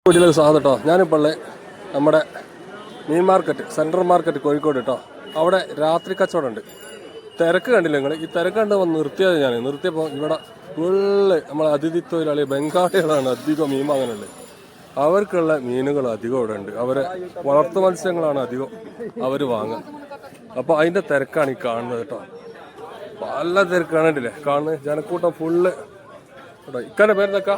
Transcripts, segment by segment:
വീട്ടിലൊരു സാധനം കേട്ടോ. ഞാനിപ്പോൾ നമ്മുടെ മീൻ മാർക്കറ്റ്, സെൻട്രൽ മാർക്കറ്റ് കോഴിക്കോട് കേട്ടോ. അവിടെ രാത്രി കച്ചവടം ഉണ്ട്. തിരക്ക് കണ്ടില്ല നിങ്ങൾ? ഈ തിരക്ക് കണ്ട് വന്ന് നിർത്തിയത് ഞാൻ. നിർത്തിയപ്പോൾ ഇവിടെ ഫുള്ള് നമ്മളെ അതിഥി തൊഴിലാളി ബംഗാളികളാണ് അധികം മീൻ വാങ്ങാനുള്ളത്. അവർക്കുള്ള മീനുകൾ അധികം ഇവിടെ ഉണ്ട്. അവരെ വളർത്തു മത്സ്യങ്ങളാണ് അധികം അവർ വാങ്ങുക. അപ്പോൾ അതിൻ്റെ തിരക്കാണ് ഈ കാണുന്നത് കേട്ടോ. പല തിരക്കാണില്ലേ കാണുന്നത്. ജനക്കൂട്ടം ഫുള്ള്. ഇക്കാന്റെ പേരെന്തൊക്കെ?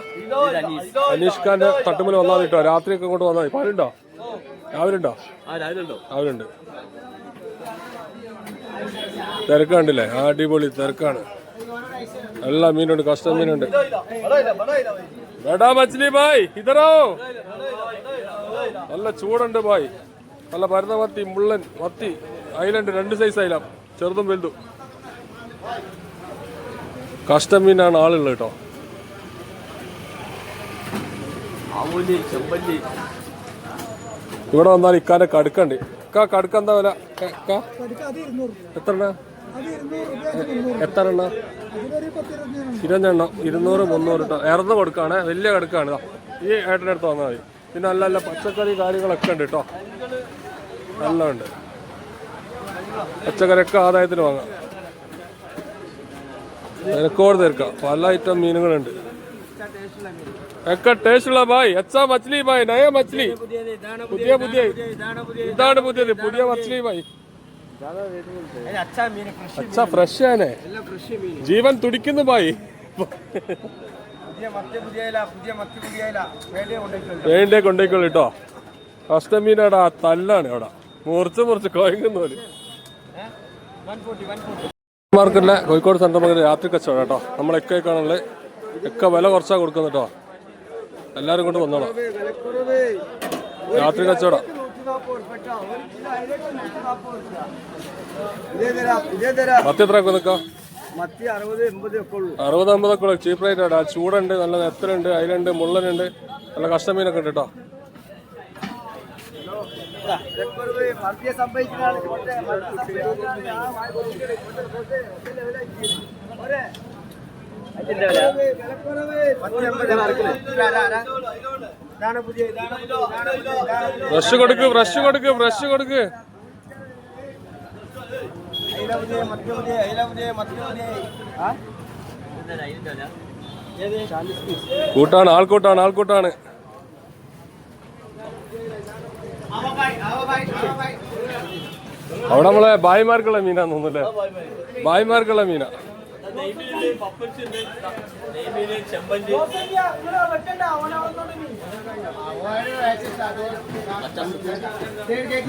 അനീഷ് ഖാന്റെ തട്ടുമ്പിൽ വന്നാൽ കിട്ടോ. രാത്രിയൊക്കെ ഇങ്ങോട്ട് വന്നാൽ മതി. പാലുണ്ടോ? രാവിലെ ഉണ്ടോ? രാവിലെ ഉണ്ട്. തിരക്ക് കണ്ടില്ലേ? അടിപൊളി തിരക്കാണ്. എല്ലാ മീനുണ്ട്, കഷ്ടം മീനുണ്ട്. ബടാ മച്ഛലി ബായ് ഇതറോ. നല്ല ചൂടുണ്ട് ബായ്. നല്ല പരന്ന മത്തി, മുള്ളൻ മത്തി, അയിലുണ്ട്. 2 സൈസ് അയില, ചെറുതും വലുതും. കഷ്ടം മീനാണ് ആളുള്ളത് കേട്ടോ. ഇവിടെ വന്നാൽ ഇക്കാന്റെ കടുക്കുണ്ട്. കടുക്ക എന്താ വില? എത്ര എണ്ണ? 20 200 300 കേട്ടോ. ഇറന്ന് കൊടുക്കാണ്. വലിയ കടുക്കാണ്. ഈ ഏട്ടനടുത്ത് വന്നാൽ മതി. പിന്നെ നല്ല നല്ല പച്ചക്കറി കാര്യങ്ങളൊക്കെ ഉണ്ട് കേട്ടോ. നല്ല ഉണ്ട്. പച്ചക്കറിയൊക്കെ ആദായത്തിന് വാങ്ങാം. തിരക്കോട് തിരക്കാം. പല ഐറ്റം മീനുകളുണ്ട്. ടേസ്റ്റുള്ള ബായ്. അച്ഛാ മച്ഛലി ബായ്, നയ മച്ഛലി. പുതിയ ഇതാണ് പുതിയത്. പുതിയ മച്ഛലി ബായ്. അച്ഛാ ഫ്രഷ് ആണ്. ജീവൻ തുടിക്കുന്നു ബായ്. വേണ്ടേ കൊണ്ടേക്കുള്ളൂ കേട്ടോ. കഷ്ടമീനാടാ തല്ലാണ് അവിടെ. മുറിച്ച് കുഴങ്ങുന്ന പോലെ. മാർക്കറ്റിലെ കോഴിക്കോട് സെൻട്രൽ മാർക്കറ്റ് രാത്രി കച്ചവടം കേട്ടോ. നമ്മളൊക്കെ കാണുന്നത് ഒക്കെ വില കുറച്ചാ കൊടുക്കുന്നു കേട്ടോ. എല്ലാരും കൊണ്ട് വന്നോളാം. രാത്രി കച്ചവടം. മത്തി എത്ര നിൽക്കാം? 60-50 ഒക്കെ ചീപ്പ് റേറ്റ് ആടാ. ചൂടുണ്ട്, നല്ല നെത്തലുണ്ട്, അയിലുണ്ട്, മുള്ളനുണ്ട്, നല്ല കഷ്ടമീനൊക്കെ ഉണ്ട് കേട്ടോ. ഫ്രഷ് കൊടുക്ക്. ആൾക്കൂട്ടാണ്. അവിടെ നമ്മളെ ബായിമാർക്കുള്ള മീനാന്ന് തോന്നുന്നല്ലേ? ബായിമാർക്കുള്ള മീനാ.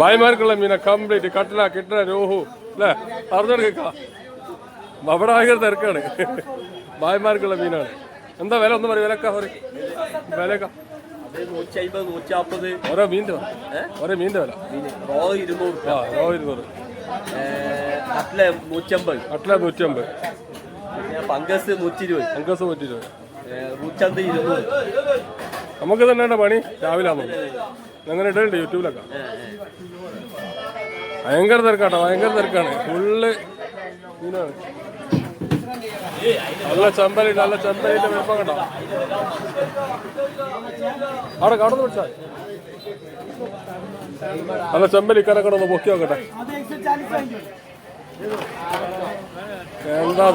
ബായിമാർക്കുള്ള മീന കംപ്ലീറ്റ്. കട്ടല, കിട്ടല, രോഹു അല്ലേ? അറിഞ്ഞെടുക്കാം. അവിടെ ഭയങ്കര തിരക്കാണ്. ബായിമാർക്കുള്ള മീനാണ്. എന്താ വില? ഒന്ന് പറയും. വിലക്ക ഓരോ മീൻ്റെ വില. റോ 200. കട്ട്ല 150. പങ്കസ് 120. റൂച്ചന്ത് 200. നമുക്ക് തന്നെയാണ് പണി. രാവിലെ ആകുന്നു അങ്ങനെ ഇടലുണ്ട് യൂട്യൂബിലൊക്കെ. ഭയങ്കര തിരക്കാണ്. ഫുള്ള് മീനാണ്. നല്ല ചെമ്പലിന്റെ വെപ്പം കണ്ടോ? അവിടെ കടന്നു പിടിച്ചാൽ നല്ല ചെമ്പലി കരക്കട ഒന്ന് പൊക്കി നോക്കട്ടെ. എന്താ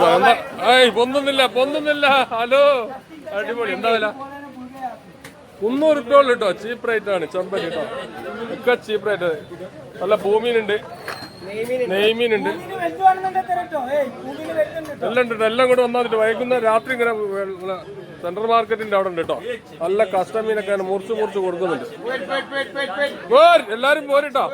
പൊന്നുന്നില്ല. ഹലോ, അടിപൊളി. എന്താ വില? 300 രൂപ കേട്ടോ. ചീപ്പ് റേറ്റ് ആണ്. ചെമ്പലി കേട്ടോ. ഒക്കെ ചീപ്പ് റേറ്റ്. നല്ല പൂമീനുണ്ട്, നെയ്മീനുണ്ട്, എല്ലാം കൂടെ വന്നിട്ട് വൈകുന്നേരം രാത്രി ഇങ്ങനെ സെൻട്രൽ മാർക്കറ്റിന്റെ അവിടെ ഉണ്ട് കേട്ടോ. നല്ല കസ്റ്റമീനൊക്കെ മുറിച്ച് കൊടുക്കുന്നുണ്ട്. എല്ലാരും പോരിട്ടോ.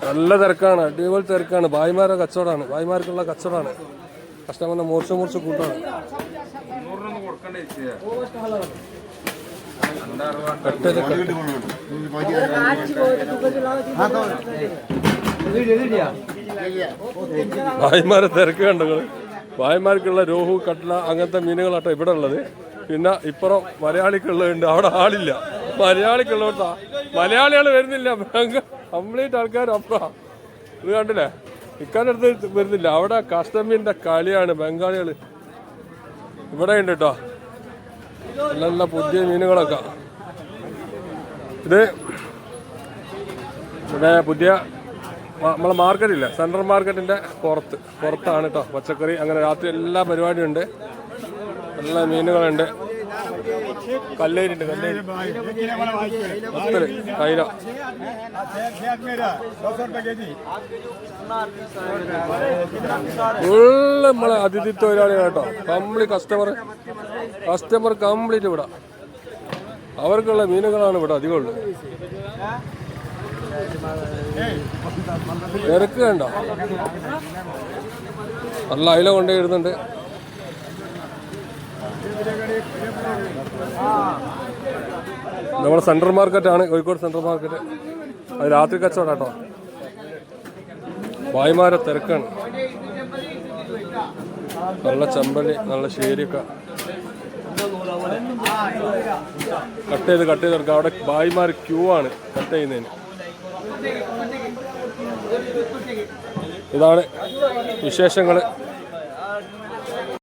നല്ല തിരക്കാണ്. അടിപൊളി തിരക്കാണ്. ഭായിമാരുടെ കച്ചവടമാണ്. ഭായിമാർക്കുള്ള കച്ചവടമാണ്. കസ്റ്റമറിനെ മുറിച്ച് കൂട്ടാണ്. ഭായിമാരെ തിരക്ക് കണ്ടത്. ഭായിമാർക്കുള്ള രോഹു, കട്ട്ല അങ്ങനത്തെ മീനുകളാട്ടോ ഇവിടെ ഉള്ളത്. പിന്നെ ഇപ്പുറം മലയാളിക്കുള്ളതുണ്ട്. അവിടെ ആളില്ല. മലയാളിക്കുള്ളതാ. മലയാളികൾ വരുന്നില്ല. കംപ്ലീറ്റ് ആൾക്കാർ അപ്പുറം. ഇത് കണ്ടില്ലേ, ഇക്കാൻ്റെ അടുത്ത് വരുന്നില്ല. അവിടെ കസ്റ്റമീൻ്റെ കളിയാണ് ബംഗാളികൾ. ഇവിടെ ഉണ്ട് കേട്ടോ നല്ല നല്ല പുതിയ മീനുകളൊക്കെ. ഇത് ഇവിടെ പുതിയ നമ്മളെ മാർക്കറ്റില്ല, സെൻട്രൽ മാർക്കറ്റിൻ്റെ പുറത്താണ് കേട്ടോ പച്ചക്കറി. അങ്ങനെ രാത്രി എല്ലാ പരിപാടിയും ഉണ്ട്, നല്ല മീനുകളുണ്ട്. കല്ലേരിണ്ട്, കല്ലേരി കൈല ഫുള്ള് നമ്മളെ അതിഥി തൊഴിലാളികൾ കേട്ടോ. കസ്റ്റമർ കംപ്ലീറ്റ് ഇവിടെ. അവർക്കുള്ള മീനുകളാണ് ഇവിടെ അധികമുള്ളത്. തിരക്ക് കണ്ടോ, നല്ല അയില കൊണ്ടുവരുന്നുണ്ട്. നമ്മുടെ സെൻട്രൽ മാർക്കറ്റാണ്, കോഴിക്കോട് സെൻട്രൽ മാർക്കറ്റ്. അത് രാത്രി കച്ചവടം കേട്ടോ. ഭായിമാരെ തിരക്കാണ്. നല്ല ചെമ്പല്ലി, നല്ല ശേരിയൊക്കെ കട്ട് ചെയ്ത് എടുക്കുക. അവിടെ ഭായിമാർ ക്യൂ ആണ് കട്ട് ചെയ്യുന്നതിന്. ഇതാണ് വിശേഷങ്ങൾ.